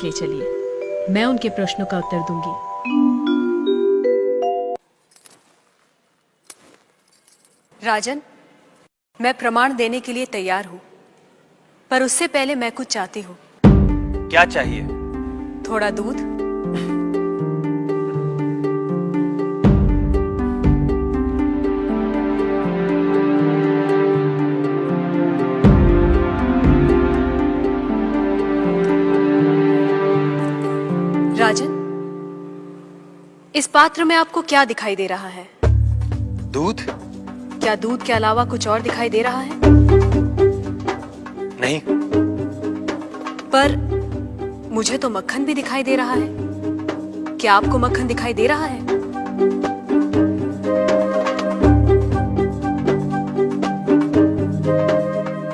ले चलिए, मैं उनके प्रश्नों का उत्तर दूंगी। राजन, मैं प्रमाण देने के लिए तैयार हूँ, पर उससे पहले मैं कुछ चाहती हूँ। क्या चाहिए? थोड़ा दूध। राजन, इस पात्र में आपको क्या दिखाई दे रहा है? दूध? क्या दूध के अलावा कुछ और दिखाई दे रहा है? नहीं। पर मुझे तो मक्खन भी दिखाई दे रहा है। क्या आपको मक्खन दिखाई दे रहा है?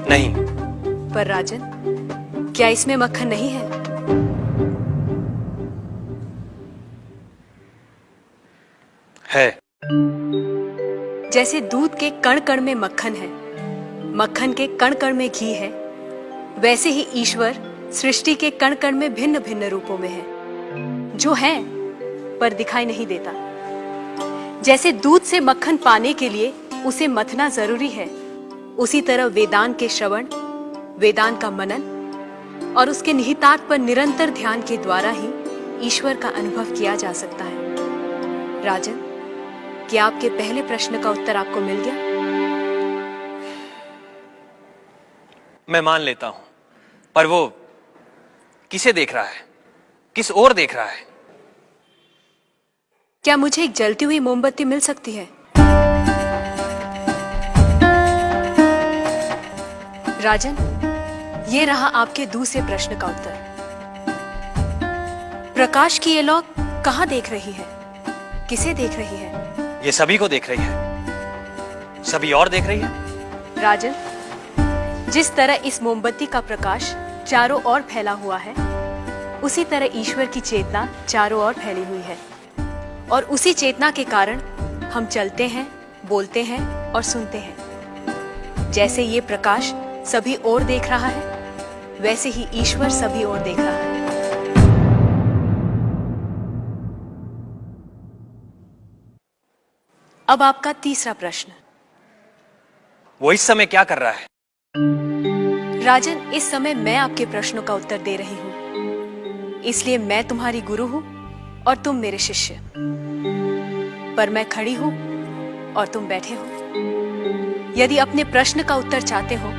नहीं। पर राजन, क्या इसमें मक्खन नहीं है? है। जैसे दूध के कण कण में मक्खन है, मक्खन के कण कण में घी है, वैसे ही ईश्वर सृष्टि के कण कण में भिन्न भिन्न रूपों में है, जो है पर दिखाई नहीं देता। जैसे दूध से मक्खन पाने के लिए उसे मथना जरूरी है, उसी तरह वेदांत के श्रवण, वेदांत का मनन और उसके निहितार्थ पर निरंतर ध्यान के द्वारा ही ईश्वर का अनुभव किया जा सकता है। राजन, क्या आपके पहले प्रश्न का उत्तर आपको मिल गया? मैं मान लेता हूं, पर वो किसे देख रहा है? किस ओर देख रहा है? क्या मुझे एक जलती हुई मोमबत्ती मिल सकती है? राजन, ये रहा आपके दूसरे प्रश्न का उत्तर। प्रकाश की ये लौ कहां देख रही है? किसे देख रही है? ये सभी को देख रही है। सभी और देख रही है। राजन, जिस तरह इस मोमबत्ती का प्रकाश चारों ओर फैला हुआ है, उसी तरह ईश्वर की चेतना चारों ओर फैली हुई है, और उसी चेतना के कारण हम चलते हैं, बोलते हैं और सुनते हैं। जैसे ये प्रकाश सभी ओर देख रहा है, वैसे ही ईश्वर सभी ओर देख रहा है। अब आपका तीसरा प्रश्न। वो इस समय क्या कर रहा है? राजन, इस समय मैं आपके प्रश्नों का उत्तर दे रही हूं, इसलिए मैं तुम्हारी गुरु हूं और तुम मेरे शिष्य। पर मैं खड़ी हूं और तुम बैठे हो। यदि अपने प्रश्न का उत्तर चाहते हो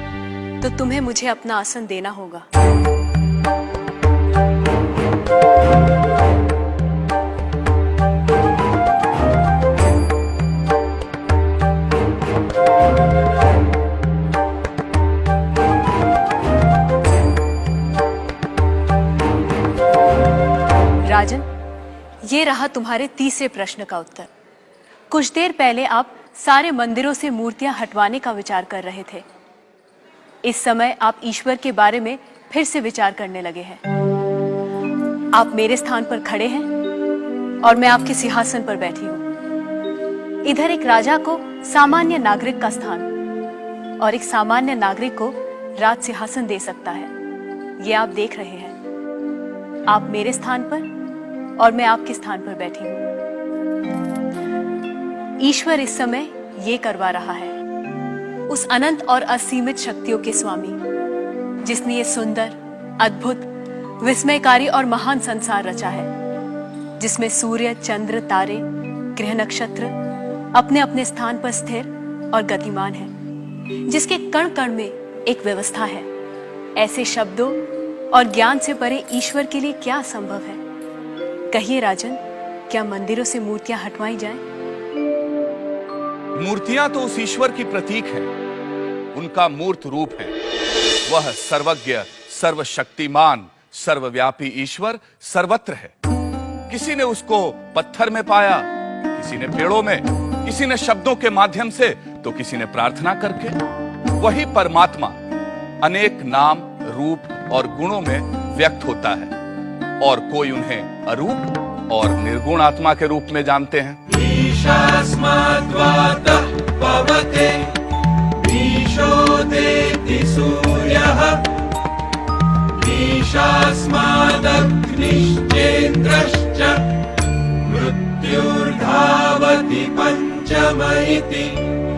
तो तुम्हें मुझे अपना आसन देना होगा। राजन, ये रहा तुम्हारे तीसरे प्रश्न का उत्तर। कुछ देर पहले आप सारे मंदिरों से मूर्तियां हटवाने का विचार कर रहे थे। इस समय आप ईश्वर के बारे में फिर से विचार करने लगे हैं। आप मेरे स्थान पर खड़े हैं और मैं आपके सिंहासन पर बैठी हूं। इधर एक राजा को सामान्य नागरिक का स्थान और एक सामान्य नागरिक को राज सिंहासन दे सकता है, ये आप देख रहे हैं। आप मेरे स्थान पर और मैं आपके स्थान पर बैठी हूं। ईश्वर इस समय ये करवा रहा है। उस अनंत और असीमित शक्तियों के स्वामी, जिसने ये सुंदर, अद्भुत, विस्मयकारी और महान संसार रचा है, जिसमें सूर्य, चंद्र, तारे, ग्रह, नक्षत्र अपने अपने स्थान पर स्थिर और गतिमान है, जिसके कण कण में एक व्यवस्था है। ऐसे शब्दों और ज्ञान से परे ईश्वर के लिए क्या संभव है? कहिए राजन, क्या मंदिरों से मूर्तियां हटवाई जाएं? मूर्तियां तो उस ईश्वर की प्रतीक है, उनका मूर्त रूप है। वह सर्वज्ञ, सर्वशक्तिमान, सर्वव्यापी ईश्वर सर्वत्र है। किसी ने उसको पत्थर में पाया, किसी ने पेड़ों में, किसी ने शब्दों के माध्यम से, तो किसी ने प्रार्थना करके। वही परमात्मा अनेक नाम, रूप और गुणों में व्यक्त होता है, और कोई उन्हें अरूप और निर्गुण आत्मा के रूप में जानते हैं। ईशास्माद्वातः पवते ईशोदेति सूर्यः ईशास्मादग् इति पञ्चम इति